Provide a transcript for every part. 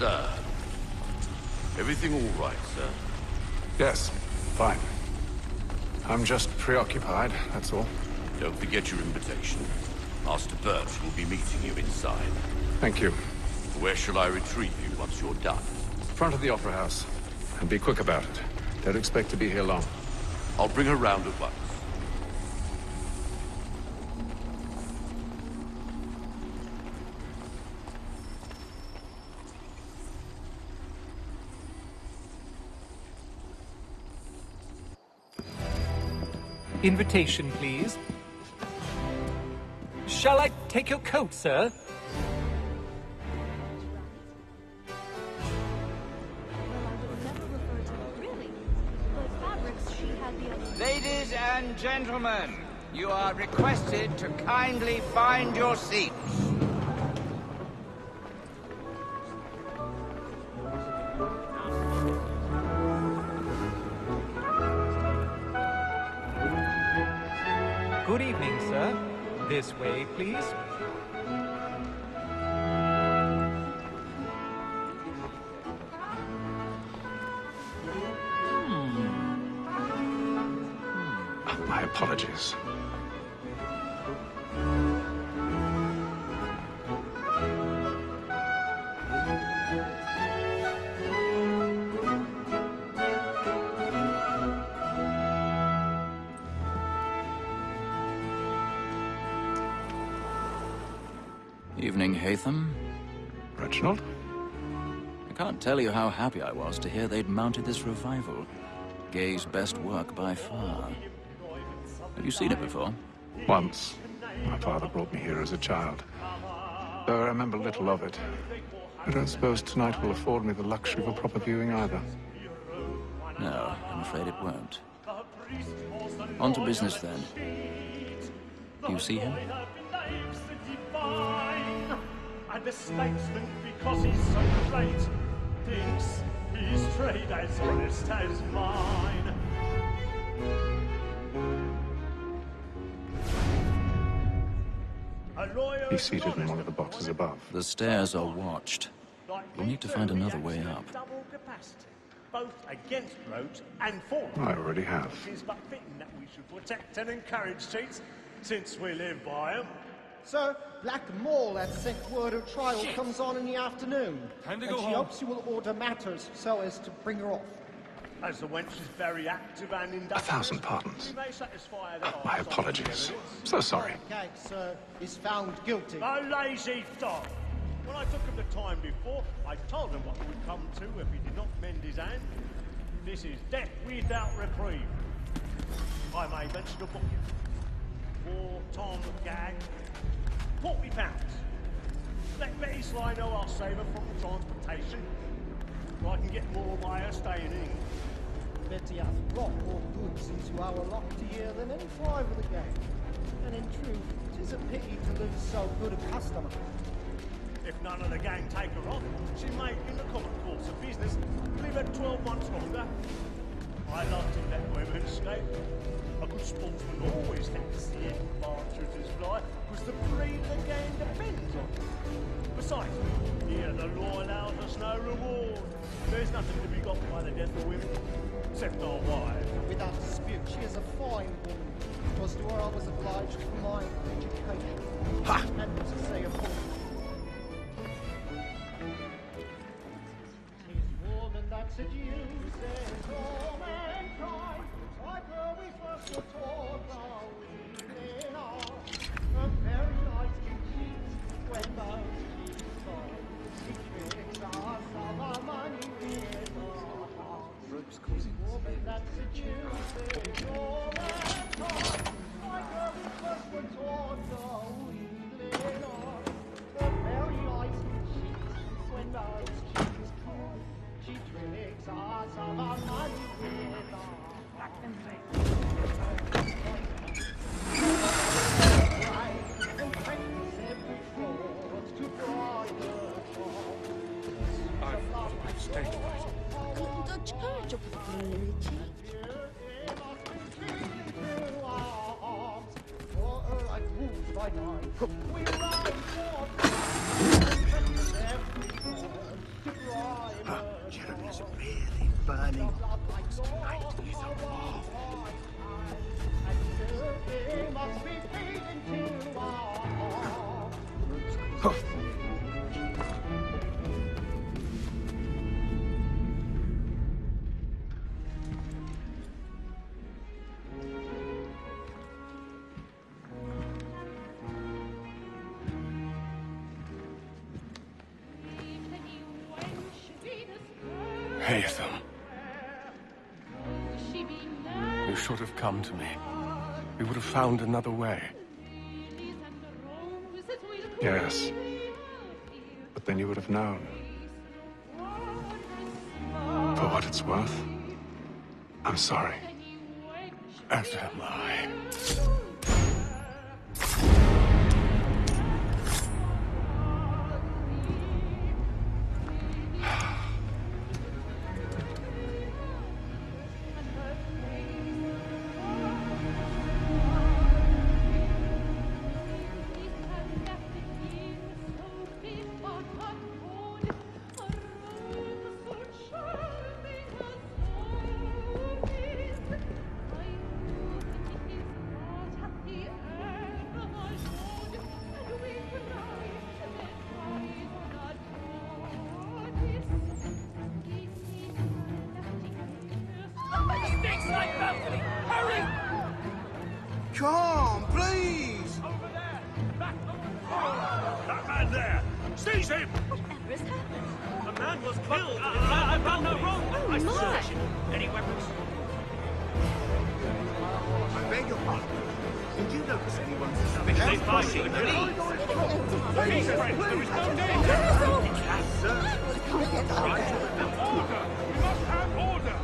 Sir. Everything all right, sir? Yes, fine. I'm just preoccupied, that's all. Don't forget your invitation. Master Birch will be meeting you inside. Thank you. Where shall I retrieve you once you're done? Front of the Opera House. And be quick about it. Don't expect to be here long. I'll bring her round at once. Invitation, please. Shall I take your coat, sir? Ladies and gentlemen, you are requested to kindly find your seats. Good evening, sir. This way, please. My apologies. Evening, Haytham. Reginald? I can't tell you how happy I was to hear they'd mounted this revival. Gay's best work by far. Have you seen it before? Once. My father brought me here as a child. Though I remember little of it. I don't suppose tonight will afford me the luxury of a proper viewing either. No, I'm afraid it won't. On to business, then. Do you see him? And the statesman, because he's so great, thinks his trade as honest as mine. He's seated in one of the boxes above. The stairs are watched. We'll need to find another way up. Both against roads and for I already have. It is but fitting that we should protect and encourage cheats, since we live by them. Sir, Black Mole has sent word her trial comes on in the afternoon. And she hopes you will order matters so as to bring her off. As the wench is very active and industrious, 1,000 pardons. we may satisfy their My eyes on apologies. the So sorry. Okay, sir, is found guilty. A lazy dog. When I took him the time before, I told him what would come to if he did not mend his hand. This is death without reprieve. I may venture to book him. For Tom Gag, £40. Let Betty Sly know I'll save her from transportation, or I can get more by her staying in. Betty has brought more goods into our lot a year than any five of the gang. And in truth, it is a pity to lose so good a customer. If none of the gang take her on, she may, in the common course of business, live her 12 months longer. I love to let women escape. A good sportsman always lets the end partridges fly, because the breed of the game depends on it. Besides, here the law allows us no reward. There's nothing to be got by the death of women, except our wives. Without dispute, she is a fine woman. Because to her I was obliged for my education. Ha! And to say a word. Woman that seduces all mankind, like her we first were taught our women are. A very nice cheat when those cheats fall. She tricks us of our money with our hearts. Woman that seduces all mankind, like her we first were taught our women are. A very nice cheat when those cheats fall. She tricks us of our money with our The charge of ability. Jeremy's really burning. Tonight is a marvel. It must be feeding to our heart. Haytham. You should have come to me. We would have found another way. Yes. But then you would have known. For what it's worth, I'm sorry. As am I. Come, please! Over there! Back! That man there! Seize him! Whatever has happened? The man was killed! I've done no wrong! Oh, I my. searched him. Any weapons? I beg your pardon. Did you notice anyone They fighting the police! Please, friends, there is no danger! I can't get out of there. Order! We must have order!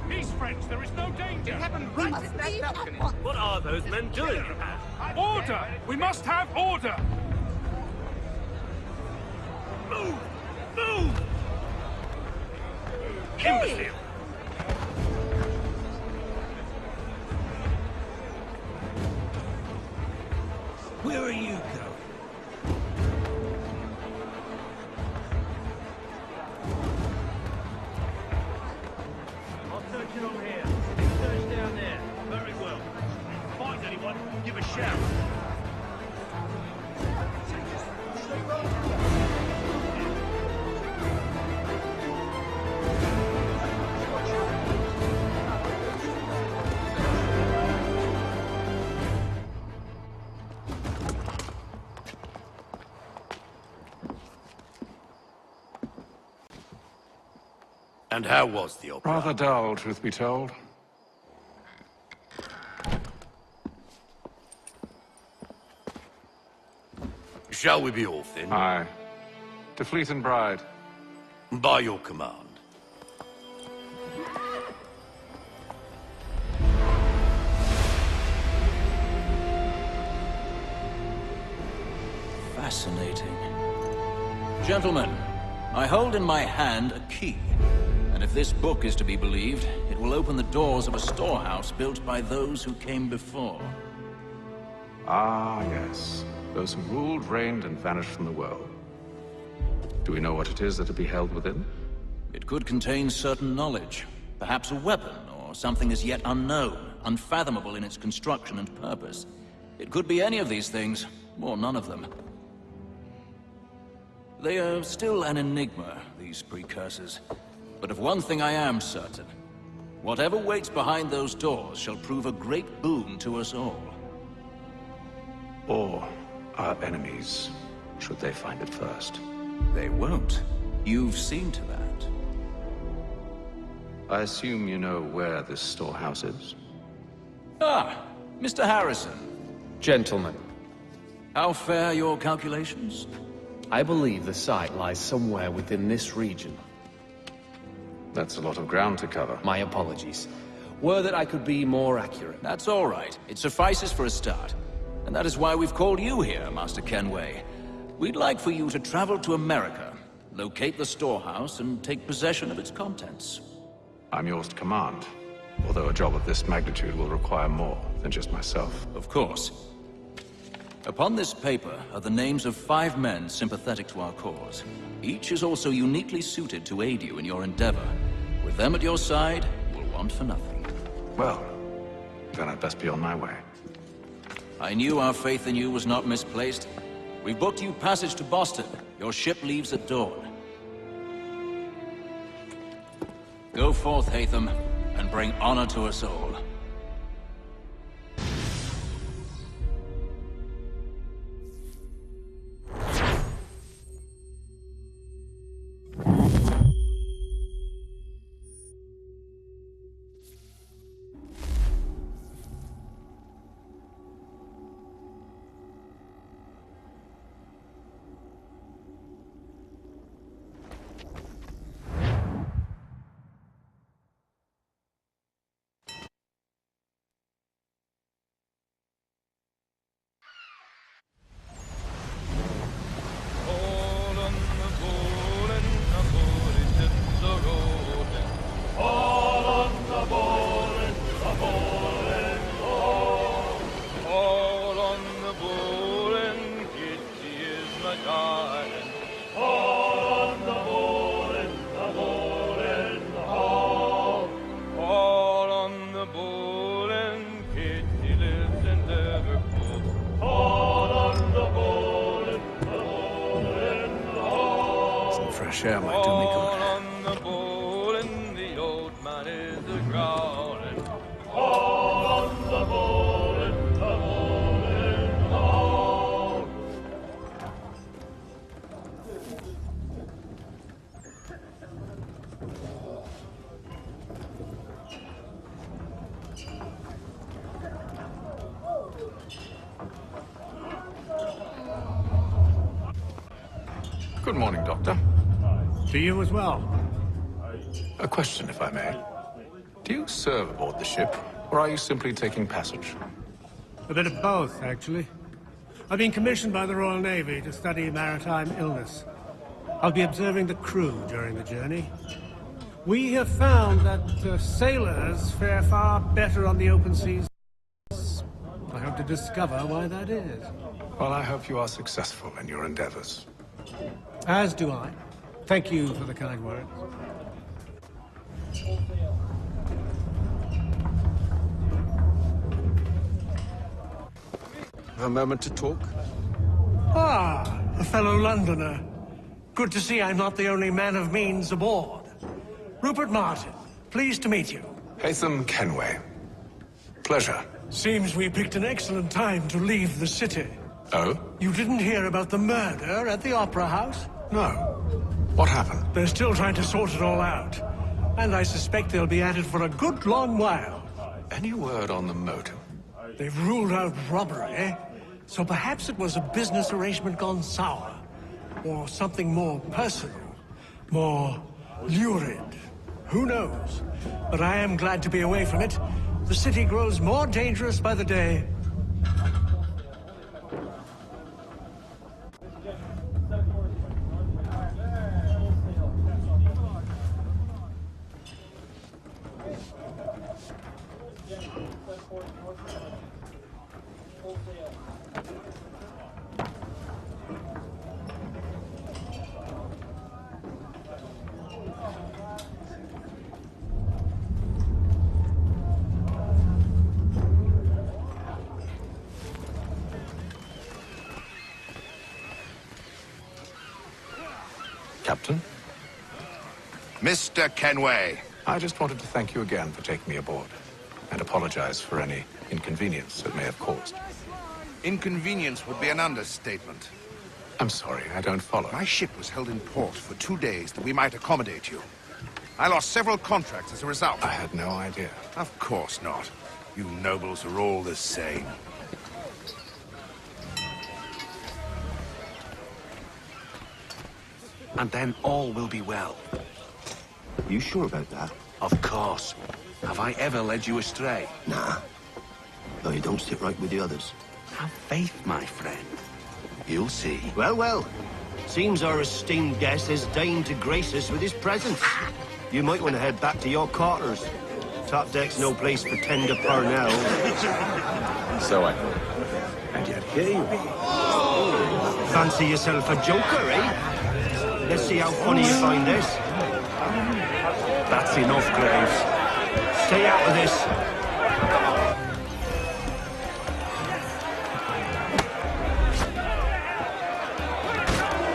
Peace, friends, there is no danger! It happened We right must at that leave at balcony. once. What are those men doing? Order! We must have order! Move! Move! Imbecile! Where are you going? I'll search it on here. Search down there. Very well. Find anyone, give a shout. And how was the opera? Rather dull, truth be told. Shall we be off then? Aye. To Fleet and Bride. By your command. Fascinating. Gentlemen, I hold in my hand a key. And if this book is to be believed, it will open the doors of a storehouse built by those who came before. Ah, yes. Those who ruled, reigned, and vanished from the world. Do we know what it is that will be held within? It could contain certain knowledge. Perhaps a weapon, or something as yet unknown, unfathomable in its construction and purpose. It could be any of these things, or none of them. They are still an enigma, these precursors. But of one thing I am certain. Whatever waits behind those doors shall prove a great boon to us all. Or our enemies, should they find it first. They won't. You've seen to that. I assume you know where this storehouse is? Ah, Mr. Harrison. Gentlemen, How fare your calculations? I believe the site lies somewhere within this region. That's a lot of ground to cover. My apologies. Were that I could be more accurate. That's all right. It suffices for a start. And that is why we've called you here, Master Kenway. We'd like for you to travel to America, locate the storehouse, and take possession of its contents. I'm yours to command, although a job of this magnitude will require more than just myself. Of course. Upon this paper are the names of 5 men sympathetic to our cause. Each is also uniquely suited to aid you in your endeavor. With them at your side, you will want for nothing. Well, then I'd best be on my way. I knew our faith in you was not misplaced. We've booked you passage to Boston. Your ship leaves at dawn. Go forth, Hatham, and bring honor to us all. Share might do me good. On the bowl and the old man is a-growling. All on the bowl and the bowling all. Good morning, Doctor. To you as well. A question, if I may. Do you serve aboard the ship, or are you simply taking passage? A bit of both, actually. I've been commissioned by the Royal Navy to study maritime illness. I'll be observing the crew during the journey. We have found that sailors fare far better on the open seas. I hope to discover why that is. Well, I hope you are successful in your endeavors. As do I. Thank you for the kind words. Have a moment to talk? Ah, a fellow Londoner. Good to see I'm not the only man of means aboard. Rupert Martin, pleased to meet you. Hatham Kenway. Pleasure. Seems we picked an excellent time to leave the city. Oh? You didn't hear about the murder at the Opera House? No. What happened? They're still trying to sort it all out. And I suspect they'll be at it for a good long while. Any word on the motive? They've ruled out robbery, so perhaps it was a business arrangement gone sour. Or something more personal, more lurid. Who knows? But I am glad to be away from it. The city grows more dangerous by the day. Captain? Mr. Kenway. I just wanted to thank you again for taking me aboard, and apologize for any inconvenience it may have caused. Inconvenience would be an understatement. I'm sorry, I don't follow. My ship was held in port for 2 days that we might accommodate you. I lost several contracts as a result. I had no idea. Of course not. You nobles are all the same. And then all will be well. You sure about that? Of course. Have I ever led you astray? Nah. Though you don't sit right with the others. Have faith, my friend. You'll see. Well, well. Seems our esteemed guest has deigned to grace us with his presence. You might want to head back to your quarters. Top deck's no place for tender parnell. So I thought. And yet here you are. Fancy yourself a joker, eh? Let's see how funny you find this. That's enough, Graves. Stay out of this.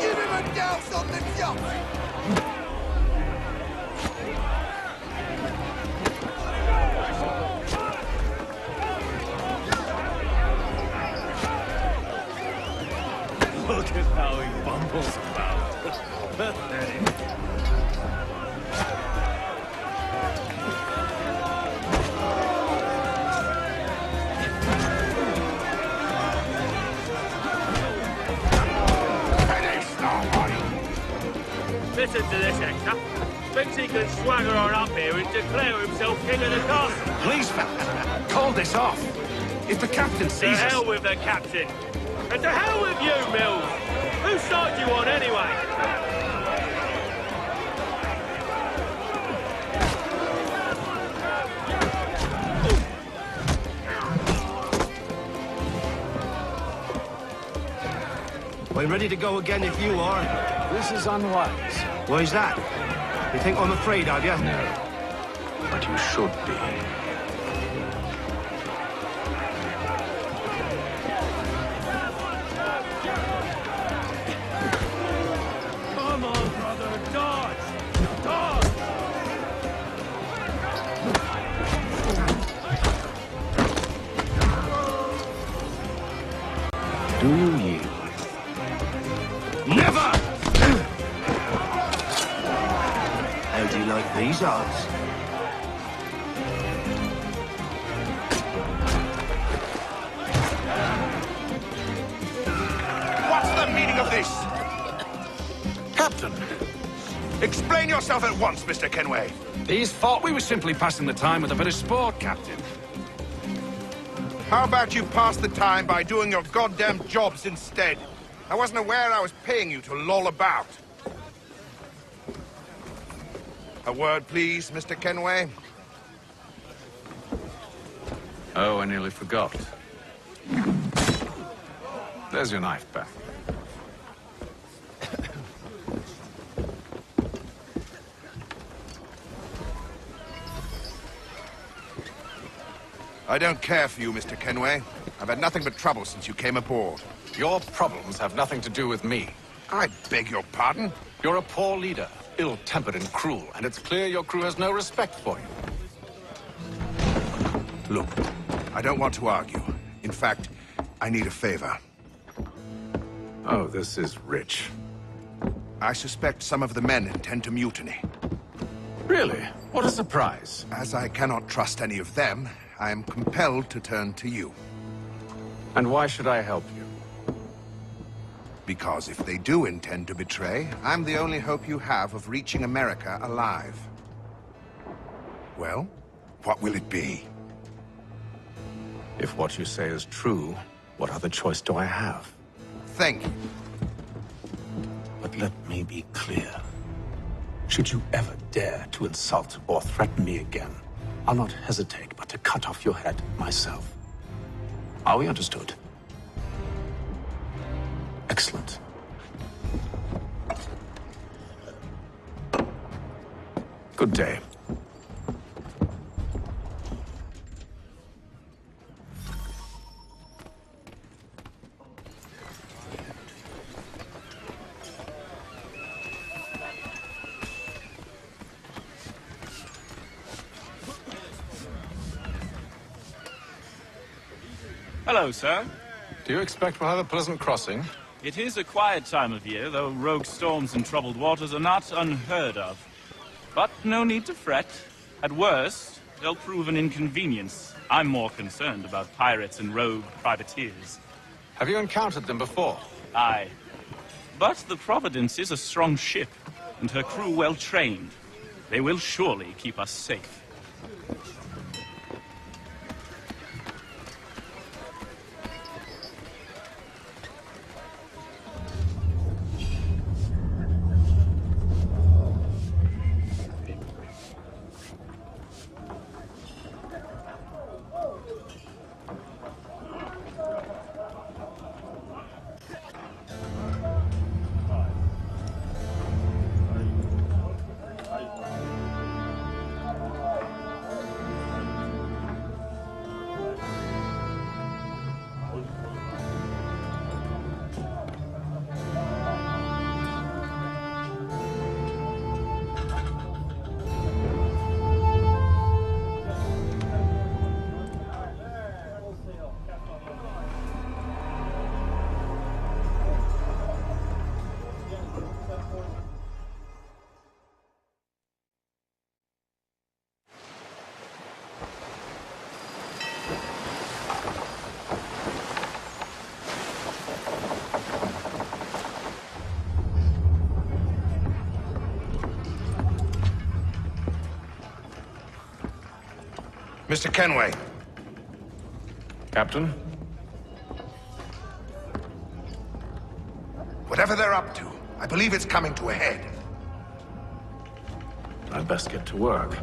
Give him a douse on the jump! Look at how he bumbles about. Pathetic. Listen to this, Hector. Thinks he can swagger on up here and declare himself king of the castle. Please, fellas, call this off. If the captain To sees us... hell with the captain. And to hell with you, Mills. Whose side you on, anyway? I'm ready to go again if you are. This is unwise. Why's that? You think I'm afraid of you? No. But you should be. Come on, brother, dodge! Dodge! Do you yield? Never! How do you like these odds? What's the meaning of this? Captain! Explain yourself at once, Mr. Kenway. These thought we were simply passing the time with a bit of sport, Captain. How about you pass the time by doing your goddamn jobs instead? I wasn't aware I was paying you to loll about. A word, please, Mr. Kenway. Oh, I nearly forgot. There's your knife back. I don't care for you, Mr. Kenway. I've had nothing but trouble since you came aboard. Your problems have nothing to do with me. I beg your pardon? You're a poor leader, ill-tempered and cruel, and it's clear your crew has no respect for you. Look, I don't want to argue. In fact, I need a favor. Oh, this is rich. I suspect some of the men intend to mutiny. Really? What a surprise. As I cannot trust any of them, I am compelled to turn to you. And why should I help you? Because if they do intend to betray, I'm the only hope you have of reaching America alive. Well, what will it be? If what you say is true, what other choice do I have? Think. But let me be clear. Should you ever dare to insult or threaten me again, I'll not hesitate but to cut off your head myself. Are we understood? Excellent. Good day. Hello, sir. Do you expect we'll have a pleasant crossing? It is a quiet time of year, though rogue storms and troubled waters are not unheard of. But no need to fret. At worst, they'll prove an inconvenience. I'm more concerned about pirates and rogue privateers. Have you encountered them before? Aye. But the Providence is a strong ship, and her crew well trained. They will surely keep us safe. Mr. Kenway. Captain? Whatever they're up to, I believe it's coming to a head. I'd best get to work.